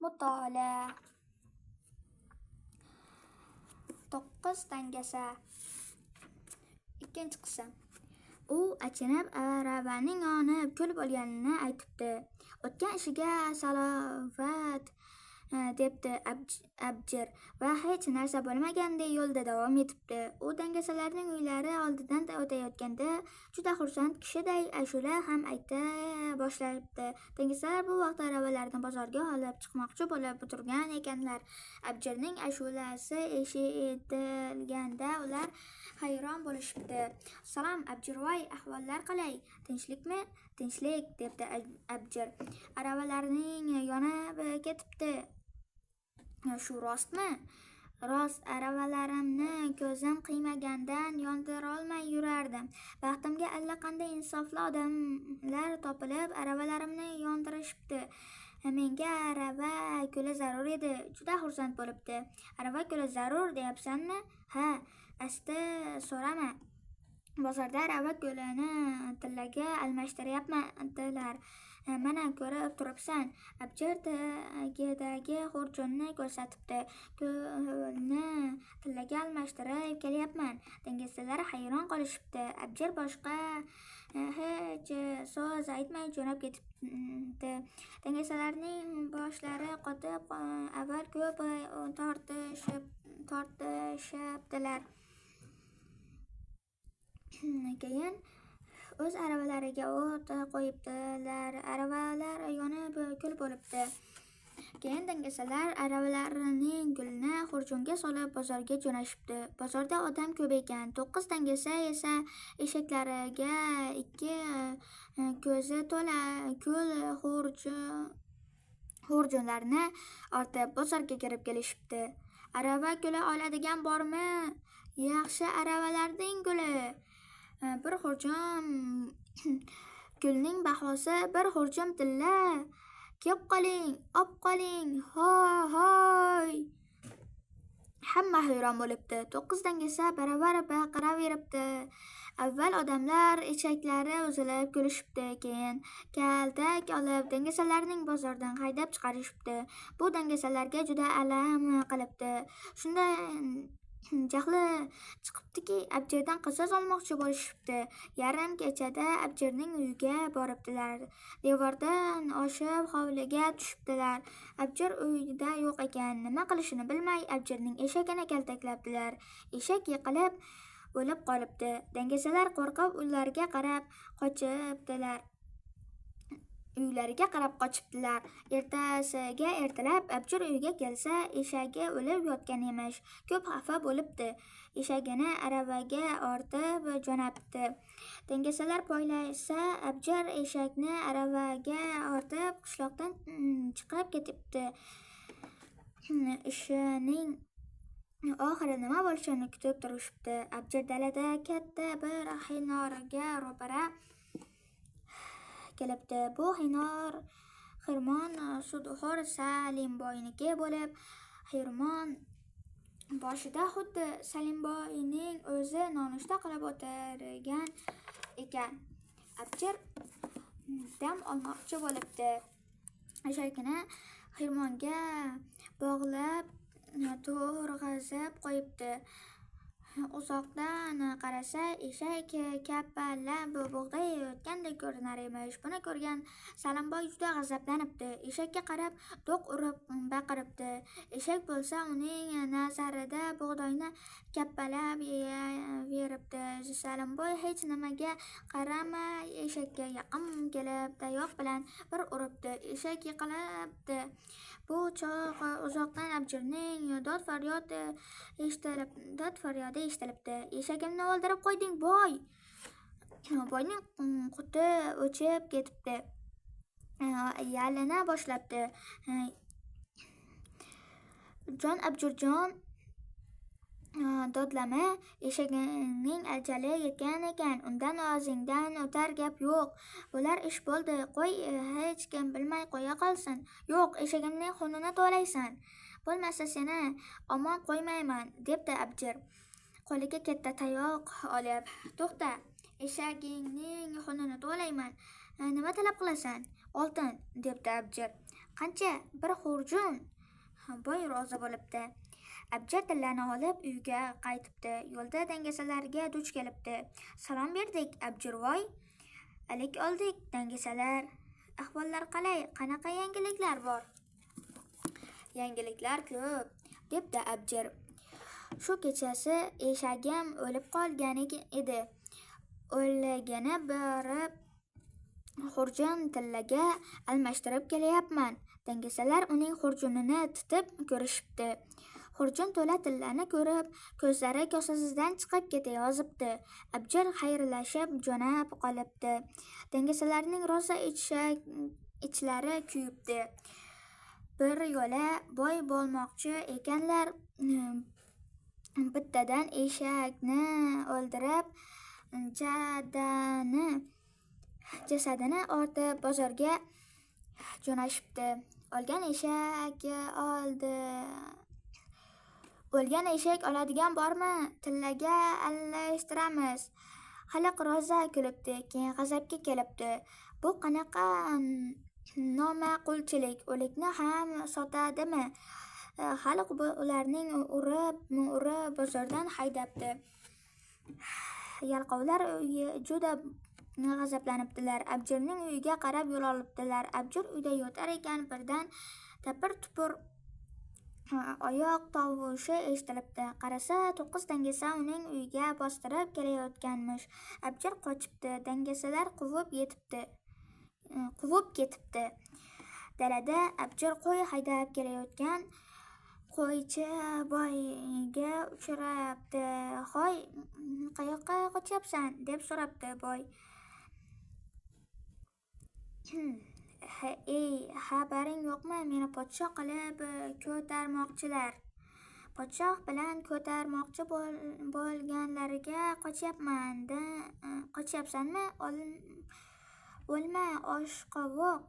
Mutolaa. 9 dangasa. Ikkinchi qism. U achinib aravaning yonib kul bo'lganini aytibdi. O'tgan ishiga salovat debdi Abjir va hech narsa bo'lmagandek yo'lda davom etibdi. U dangasalarning uylari oldidan o'tayotganda juda xursand kishiday ashula ham ayta boshlabdi. Dangasalar bu vaqtda aravalarni bozorga olib chiqmoqchi bo'lib turgan ekanlar. Abjirning ashulasi eshitilganda ular hayron bo'lishibdi. "Salom Abjirvoy, ahvollar qalay? Tinchlikmi?" "Tinchlik", debdi Abjir. "Aravalarning yonib ketibdi. Shu rostmi?" "Rost, aravalarimni ko'zim qiymagandan yondirolmay yurardim. Baxtimga allaqanday insofli odamlar topilib, aravalarimni yondirishibdi. Menga arava kuli zarur edi." Juda xursand bo'libdi. "Arava kuli zarur deyapsanmi?" "Ha, asti so'rama. Bozorda arava kulini tillaga almashtiryaptilar. Mana ko'rib turibsan." Abjir tagidagi xurjunni ko'rsatibdi. "Kulni tillaga almashtirib kelyapman." Dangasalar hayron qolishibdi. Abjir boshqa hech so'z aytmay jo'nab ketibdi. Dangasalarning boshlari qotib, avval ko'p tortishibdilar. Keyin o'z aravalariga o't qo'yibdilar. Aravalar yonib kul bo'libdi. Keyin dangasalar aravalarining kulini xurjunga solib bozorga jo'nashibdi. Bozorda odam ko'p ekan. 9 dangasa esa eshaklariga 2 ko'zi to'la kul xurjunlarni ortib bozorga kirib kelishibdi. "Arava kuli oladigan bormi? Yaxshi aravalarning kuli. Bir xurjun kulning bahosi 1 xurjun tilla. Kep qoling, obqoling, hoy!" Hamma hayron bo'libdi. 9 dangasa baravar baqiraveribdi. Avval odamlar eshaklari uzilib kulishibdi. Keyin kaltak olib dangasalarning bozordan haydab chiqarishibdi. Bu dangasalarga juda alam qilibdi. Shunda jahli chiqibdiki, Abjirdan qasos olmoqchi bo'lishibdi. Yarim kechada Abjirning uyiga boribdilar. Devordan oshib hovliga tushibdilar. Abjir uyda yo'q ekan. Nima qilishini bilmay Abjirning eshagini kaltaklabdilar. Eshak yiqilib o'lib qolibdi. Dangasalar qo'rqib uylariga qarab qochibdilar. Ertasiga ertalab Abjir uyiga kelsa, eshagi o'lib yotgan emish. Ko'p xafa bo'libdi. Eshagini aravaga ortib jo'nabdi. Dangasalar poylasa, Abjir eshakni aravaga ortib qishloqdan chiqib ketibdi. Ishining oxiri nima bo'lishini kutib turishibdi. Abjir dalada katta bir hinorga ro'para kelibdi. Bu hinor Xirmon sudxo'r Salimboyniki bo'lib, Xirmon boshida xuddi Salimboyning o'zi nonushta qilib o'tirgan ekan. Abjir dam olmoqchi bo'libdi. Eshagini Xirmonga bog'lab to'rg'azib qo'yibdi. Uzoqdan qarasa, eshak kapalab bug'doy yeyotgandek ko'rinar emish. Buni ko'rgan Salimboy juda g'azablanibdi. Eshakka qarab do'q urib baqiribdi. Eshak bo'lsa uning nazarida bug'doyni kapalab yeyaveribdi. Salimboy hech nimaga qaramay eshakka yaqin kelib tayoq bilan bir uribdi. Eshak yiqilibdi. Bu choq uzoqdan Abjirning dod faryodi eshitilibdi. "Eshagimni o'ldirib qo'yding, boy!" Boyning quti o'chib ketibdi. Yalina boshlabdi. "Jon Abjirjon, dodlama. Eshagingning ajali yetgan ekan. Undan og'zingdan o'tar gap yo'q. Bo'lar ish bo'ldi. Qo'y, hech kim bilmay qo'ya qolsin." "Yo'q, eshagimning xunini to'laysan. Bo'lmasa seni omon qo'ymayman", debdi Abjir qo'liga katta tayoq olib. "To'xta, eshagingning xunini to'layman. Nima talab qilasan?" "Oltin", debdi Abjir. Qancha? Bir xurjun. Boy rozi bo'libdi. Abjir tillani olib uyga qaytibdi. Yo'lda dangasalarga duch kelibdi. Salom berdik, Abjirvoy. Alik oldik, dangasalar. Ahvollar qalay? Qanaqa yangiliklar bor? Yangiliklar ko'p, debdi Abjir. Shu kechasi eshagim o'lib qolgan edi. O'ligini borib xurjun tillaga almashtirib kelyapman. Dangasalar uning xurjunini titib ko'rishibdi. Xurjun to'la tillani ko'rib, ko'zlari kosasidan chiqib ketayozibdi. Abjir xayrlashib jo'nab qolibdi. Dangasalarning rosa ichlari kuyibdi. Bir yo'la boy bo'lmoqchi ekanlar. Bittadan eshakni o'ldirib, jasadini ortib bozorga jo'nashibdi. O'lgan eshak oladigan bormi? Tillaga almashtiramiz. Xalq rosa kulibdi, keyin g'azabga kelibdi. Bu qanaqa noma'qulchilik? O'likni ham sotadimi? Xalq ularning urib bozordan haydabdi. Yalqovlar juda g'azablanibdilar. Abjirning uyiga qarab yo'l olibdilar. Abjir uyda yotar ekan, birdan tapir-tupur oyoq tovushi eshitilibdi. Qarasa, 9 dangasa uning uyiga bostirib kelayotganmish. Abjir qochibdi. Dangasalar quvib ketibdi. Dalada Abjir qo'y haydab kelayotgan qo'ychi boyga uchrabdi. "Hoy, qayoqqa qochyapsan?" deb so'rabdi boy. "Ey, xabaring yo'qmi? Meni podshoh qilib ko'tarmoqchilar. Podshoh bilan ko'tarmoqchi bo'lganlariga qochyapman. Qochyapsanmi? O'lma, oshqovoq.